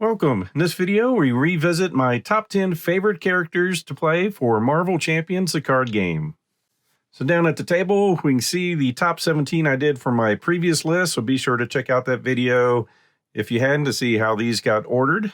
Welcome. In this video, we revisit my top 10 favorite characters to play for Marvel Champions, the card game. So down at the table, we can see the top 17 I did for my previous list, so be sure to check out that video if you hadn't to see how these got ordered.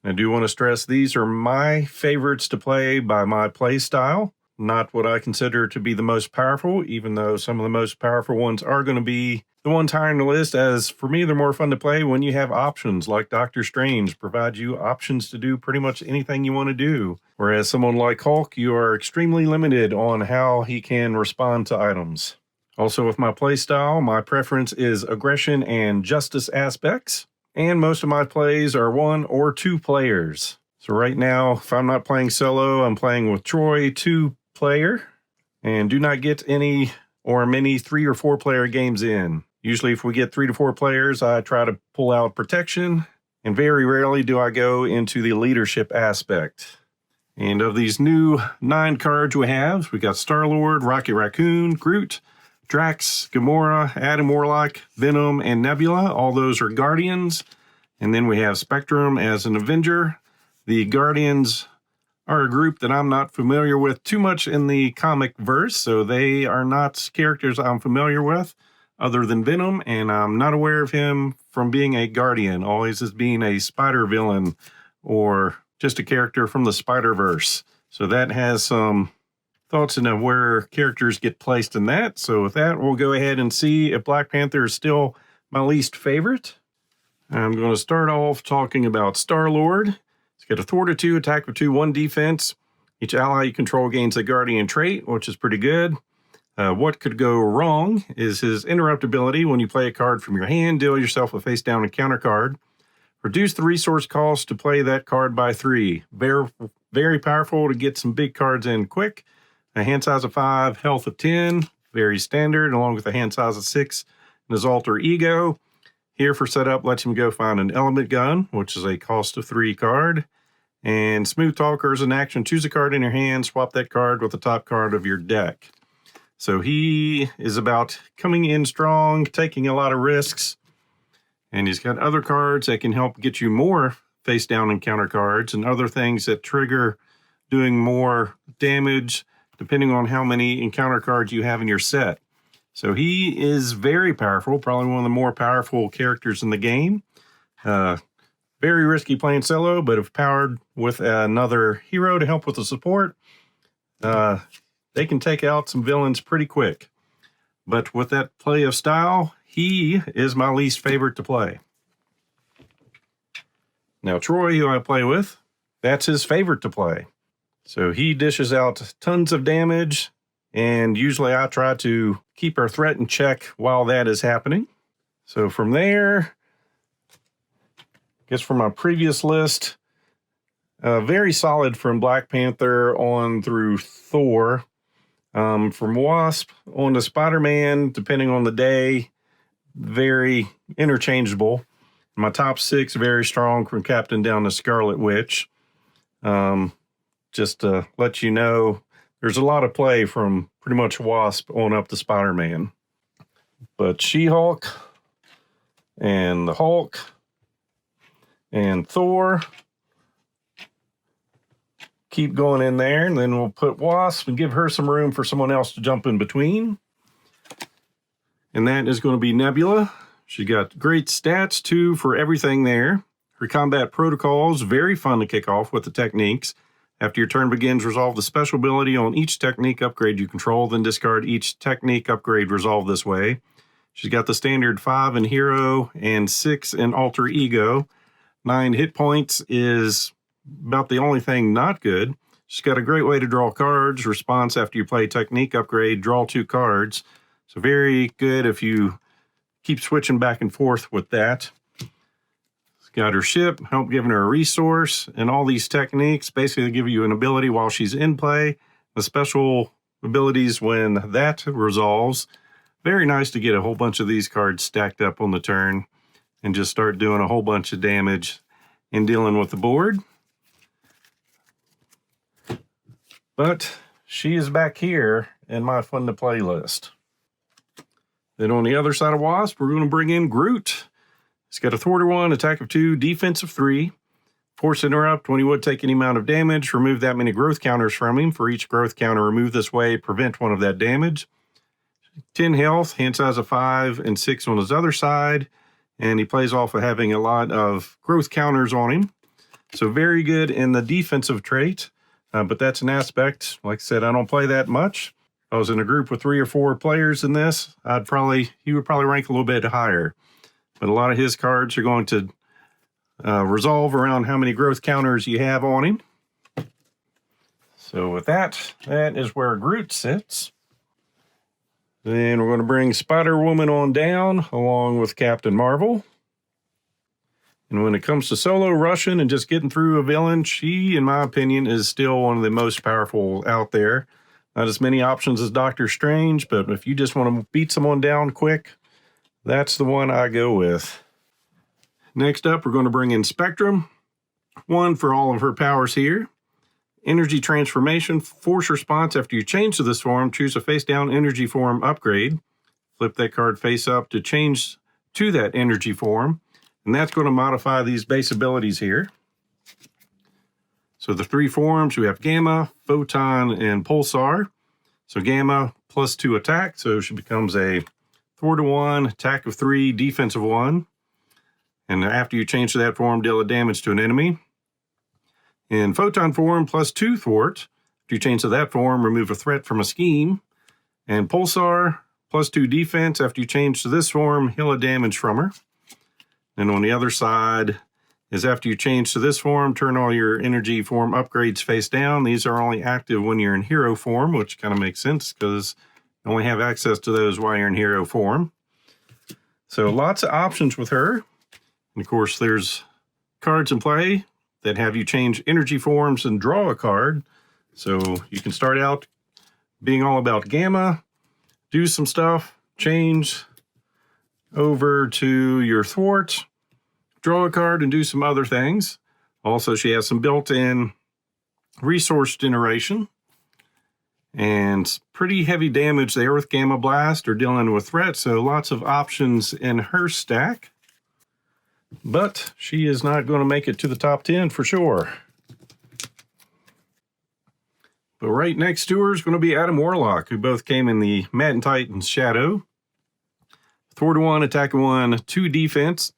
I do want to stress these are my favorites to play by my play style, not what I consider to be the most powerful, even though some of the most powerful ones are going to be the ones higher on the list, as for me, they're more fun to play when you have options like Doctor Strange provide you options to do pretty much anything you want to do. Whereas someone like Hulk, you are extremely limited on how he can respond to items. Also with my play style, my preference is aggression and justice aspects. And most of my plays are 1 or 2 players. So right now, if I'm not playing solo, I'm playing with Troy 2-player. And do not get any or many 3 or 4 player games in. Usually if we get 3 to 4 players, I try to pull out protection, and very rarely do I go into the leadership aspect. And of these new 9 cards we got Star-Lord, Rocket Raccoon, Groot, Drax, Gamora, Adam Warlock, Venom, and Nebula. All those are Guardians. And then we have Spectrum as an Avenger. The Guardians are a group that I'm not familiar with too much in the comic verse, so they are not characters I'm familiar with other than Venom, and I'm not aware of him from being a Guardian, always as being a Spider villain or just a character from the Spider-Verse. So that has some thoughts into where characters get placed in that. So with that, we'll go ahead and see if Black Panther is still my least favorite. I'm going to start off talking about Star-Lord. He's got a Thor to 2, attack with 2, 1 defense. Each ally you control gains a Guardian trait, which is pretty good. What could go wrong is his interrupt ability. When you play a card from your hand, deal yourself a face down encounter card. Reduce the resource cost to play that card by 3. Very, very powerful to get some big cards in quick. A hand size of 5, health of 10, very standard, along with a hand size of 6 and his alter ego. Here for setup, lets him go find an element gun, which is a cost of 3 card. And Smooth Talker is an action. Choose a card in your hand, swap that card with the top card of your deck. So he is about coming in strong, taking a lot of risks, and he's got other cards that can help get you more face down encounter cards and other things that trigger doing more damage depending on how many encounter cards you have in your set. So he is very powerful, probably one of the more powerful characters in the game. Very risky playing solo, but if powered with another hero to help with the support, they can take out some villains pretty quick. But with that play of style, he is my least favorite to play. Now, Troy, who I play with, that's his favorite to play. So he dishes out tons of damage, and usually I try to keep our threat in check while that is happening. So from there, I guess from my previous list, very solid from Black Panther on through Thor. From Wasp on to Spider-Man, depending on the day, very interchangeable. My top 6, very strong from Captain down to Scarlet Witch. Just to let you know, there's a lot of play from pretty much Wasp on up to Spider-Man. But She-Hulk and the Hulk and Thor keep going in there, and then we'll put Wasp and give her some room for someone else to jump in between. And that is going to be Nebula. She got great stats, too, for everything there. Her combat protocols, very fun to kick off with the techniques. After your turn begins, resolve the special ability on each technique upgrade you control, then discard each technique upgrade resolved this way. She's got the standard 5 in hero and 6 in alter ego. 9 hit points is about the only thing not good. She's got a great way to draw cards. Response after you play technique upgrade, draw 2 cards. So very good if you keep switching back and forth with that. She's got her ship, help giving her a resource, and all these techniques basically give you an ability while she's in play. The special abilities when that resolves. Very nice to get a whole bunch of these cards stacked up on the turn and just start doing a whole bunch of damage and dealing with the board. But she is back here in my fun to play list. Then on the other side of Wasp, we're going to bring in Groot. He's got a thwart of 1, attack of 2, defense of 3. Force interrupt. When he would take any amount of damage, remove that many growth counters from him. For each growth counter removed this way, prevent 1 of that damage. 10 health, hand size of 5 and 6 on his other side. And he plays off of having a lot of growth counters on him. So very good in the defensive trait. But that's an aspect. Like I said, I don't play that much. If I was in a group with 3 or 4 players in this, he would probably rank a little bit higher. But a lot of his cards are going to resolve around how many growth counters you have on him. So with that is where Groot sits. Then we're going to bring Spider-Woman on down along with Captain Marvel. And when it comes to solo rushing and just getting through a villain, she, in my opinion, is still one of the most powerful out there. Not as many options as Doctor Strange, but if you just want to beat someone down quick, that's the one I go with. Next up, we're going to bring in Spectrum. 1 for all of her powers here. Energy transformation, force response. After you change to this form, choose a face down energy form upgrade. Flip that card face up to change to that energy form. And that's going to modify these base abilities here. So the 3 forms, we have Gamma, Photon, and Pulsar. So Gamma plus 2 attack. So she becomes a thwart of 1, attack of 3, defense of 1. And after you change to that form, deal a damage to an enemy. In Photon form, plus 2 thwart. If you change to that form, remove a threat from a scheme. And Pulsar, plus 2 defense. After you change to this form, heal a damage from her. And on the other side is after you change to this form, turn all your energy form upgrades face down. These are only active when you're in hero form, which kind of makes sense because you only have access to those while you're in hero form. So lots of options with her. And of course, there's cards in play that have you change energy forms and draw a card. So you can start out being all about Gamma, do some stuff, change over to your thwart, draw a card, and do some other things. Also, she has some built-in resource generation and pretty heavy damage there with Gamma Blast or dealing with threats. So lots of options in her stack. But she is not going to make it to the top 10 for sure. But right next to her is going to be Adam Warlock, who both came in the Madden Titans Shadow. Thwart 1, attack 1, 2 defense.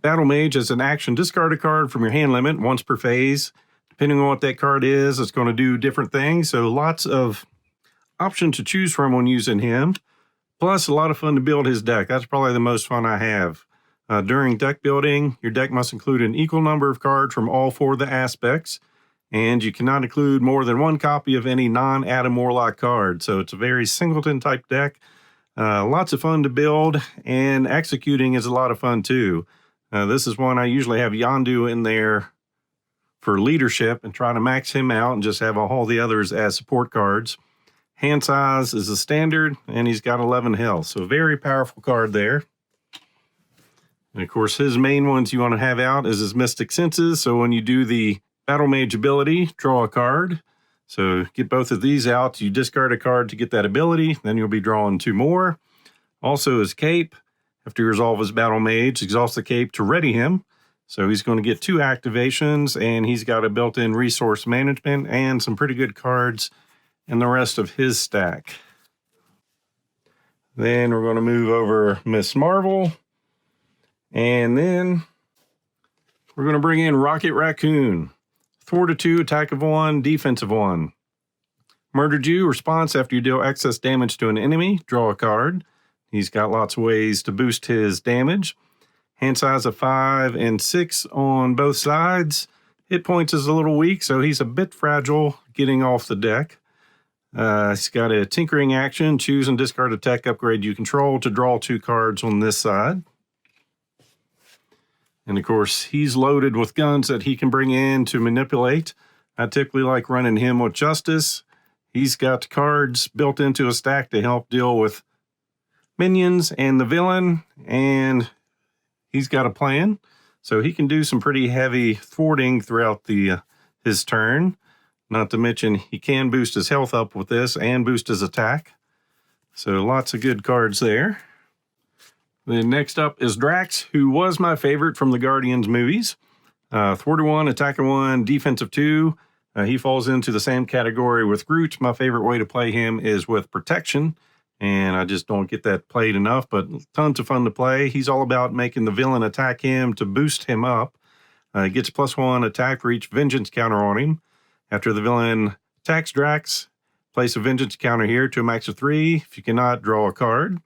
Battle Mage as an action, discard a card from your hand limit once per phase. Depending on what that card is, it's going to do different things. So lots of options to choose from when using him. Plus, a lot of fun to build his deck. That's probably the most fun I have. During deck building, your deck must include an equal number of cards from all 4 of the aspects, and you cannot include more than 1 copy of any non-Adam Warlock card. So it's a very singleton type deck. Lots of fun to build, and executing is a lot of fun too. This is one I usually have Yondu in there for leadership and try to max him out and just have all the others as support cards. Hand size is a standard, and he's got 11 health, so a very powerful card there. And of course, his main ones you want to have out is his Mystic Senses. So when you do the Battle Mage ability, draw a card. So get both of these out. You discard a card to get that ability. Then you'll be drawing 2 more. Also his Cape. After you resolve his Battle Mage, exhaust the Cape to ready him. So he's going to get 2 activations, and he's got a built-in resource management and some pretty good cards in the rest of his stack. Then we're going to move over Miss Marvel. And then we're going to bring in Rocket Raccoon. Thwart of 2, attack of 1, defense of 1. Murdered you, response after you deal excess damage to an enemy, draw a card. He's got lots of ways to boost his damage. Hand size of 5 and 6 on both sides. Hit points is a little weak, so he's a bit fragile getting off the deck. He's got a tinkering action. Choose and discard a tech upgrade you control to draw 2 cards on this side. And of course, he's loaded with guns that he can bring in to manipulate. I typically like running him with Justice. He's got cards built into a stack to help deal with minions and the villain. And he's got a plan. So he can do some pretty heavy thwarting throughout his turn. Not to mention, he can boost his health up with this and boost his attack. So lots of good cards there. Then next up is Drax, who was my favorite from the Guardians movies. Thwarter 1, Attacker 1, Defensive 2. He falls into the same category with Groot. My favorite way to play him is with Protection, and I just don't get that played enough, but tons of fun to play. He's all about making the villain attack him to boost him up. He gets +1 attack for each vengeance counter on him. After the villain attacks Drax, place a vengeance counter here to a max of 3. If you cannot, draw a card.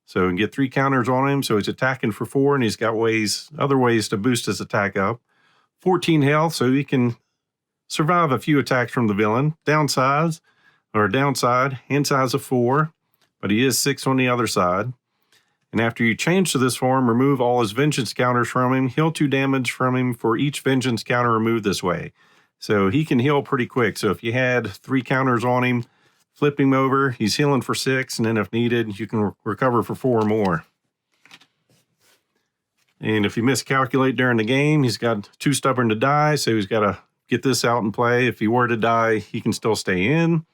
So you can get 3 counters on him, so he's attacking for 4, and he's got other ways to boost his attack up. 14 health, so he can survive a few attacks from the villain. Downside, hand size of 4, but he is 6 on the other side. And after you change to this form, remove all his vengeance counters from him. Heal 2 damage from him for each vengeance counter removed this way. So he can heal pretty quick. So if you had 3 counters on him, flip him over, he's healing for 6, and then if needed, you can recover for 4 more. And if you miscalculate during the game, he's got too stubborn to die, so he's got to get this out and play. If he were to die, he can still stay in.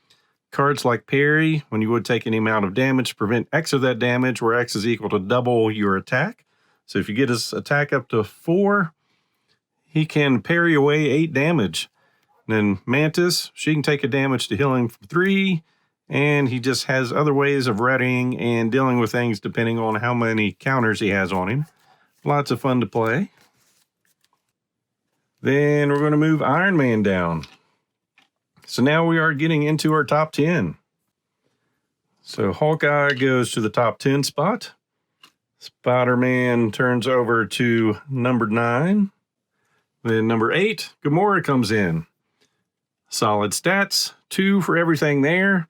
Cards like Parry, when you would take any amount of damage, to prevent X of that damage, where X is equal to double your attack. So if you get his attack up to 4, he can parry away 8 damage. And then Mantis, she can take a damage to healing for 3, and he just has other ways of readying and dealing with things depending on how many counters he has on him. Lots of fun to play. Then we're going to move Iron Man down. So now we are getting into our top 10. So Hawkeye goes to the top 10 spot. Spider-Man turns over to number 9. Then number 8, Gamora comes in. Solid stats, 2 for everything there.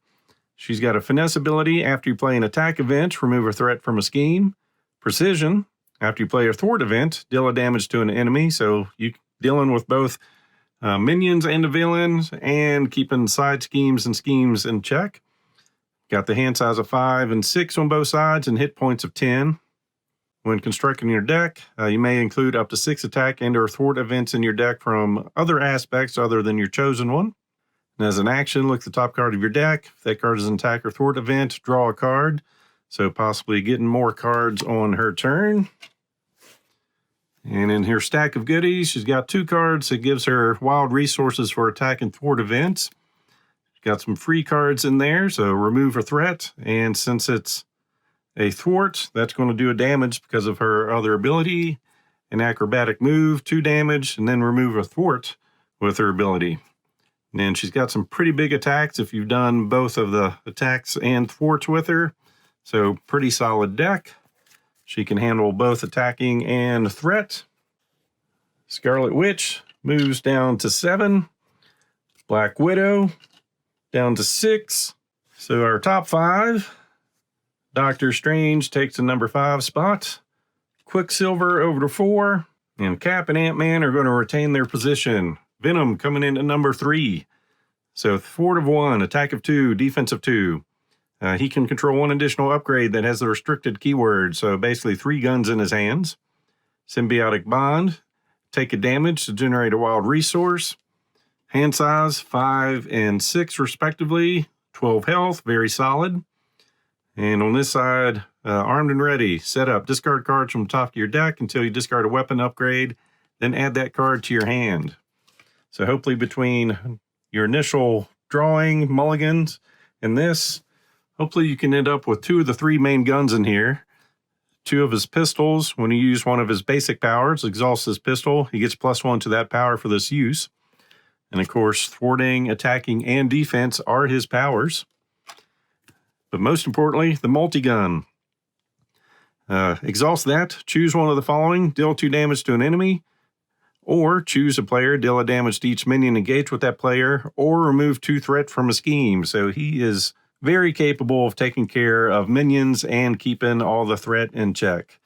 She's got a finesse ability. After you play an attack event, remove a threat from a scheme. Precision. After you play a thwart event, deal a damage to an enemy. So you dealing with both minions and the villains and keeping side schemes and schemes in check. Got the hand size of 5 and 6 on both sides and hit points of 10. When constructing your deck, you may include up to 6 attack and or thwart events in your deck from other aspects other than your chosen one. And as an action, look at the top card of your deck. If that card is an attack or thwart event, draw a card. So possibly getting more cards on her turn. And in her stack of goodies, she's got 2 cards that gives her wild resources for attack and thwart events. She's got some free cards in there, so remove a threat. And since it's a thwart, that's going to do a damage because of her other ability. An acrobatic move, 2 damage, and then remove a thwart with her ability. And then she's got some pretty big attacks if you've done both of the attacks and thwarts with her. So pretty solid deck. She can handle both attacking and threat. Scarlet Witch moves down to 7. Black Widow down to 6. So our top 5. Doctor Strange takes the number 5 spot. Quicksilver over to 4. And Cap and Ant-Man are going to retain their position. Venom coming in at number 3. So thwart of 1, attack of 2, defense of 2. He can control 1 additional upgrade that has the restricted keyword, so basically 3 guns in his hands. Symbiotic Bond, take a damage to generate a wild resource. Hand size, 5 and 6 respectively. 12 health, very solid. And on this side, armed and ready, set up. Discard cards from the top of your deck until you discard a weapon upgrade, then add that card to your hand. So hopefully between your initial drawing, mulligans, and this, hopefully you can end up with 2 of the 3 main guns in here. 2 of his pistols. When you use one of his basic powers, exhausts his pistol, he gets +1 to that power for this use. And of course, thwarting, attacking, and defense are his powers. But most importantly, the multi-gun. Exhaust that, choose one of the following, deal 2 damage to an enemy, or choose a player, deal a damage to each minion engaged with that player, or remove 2 threat from a scheme. So he is very capable of taking care of minions and keeping all the threat in check.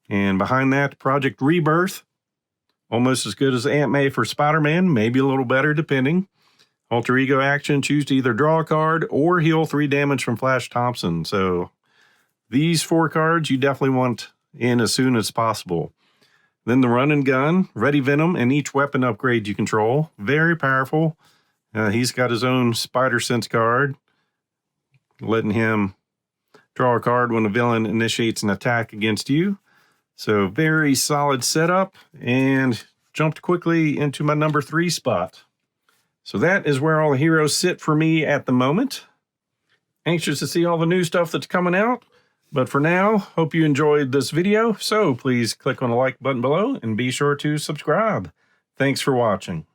And behind that, Project Rebirth. Almost as good as Aunt May for Spider-Man, maybe a little better depending. Alter Ego action, choose to either draw a card or heal 3 damage from Flash Thompson. So these 4 cards you definitely want in as soon as possible. Then the Run and Gun, Ready Venom, and each weapon upgrade you control. Very powerful. He's got his own Spider Sense card, letting him Draw a card when a villain initiates an attack against you. So very solid setup, and jumped quickly into my number 3 spot. So that is where all the heroes sit for me at the moment. Anxious to see all the new stuff that's coming out. But for now, hope you enjoyed this video. So please click on the like button below and be sure to subscribe. Thanks for watching.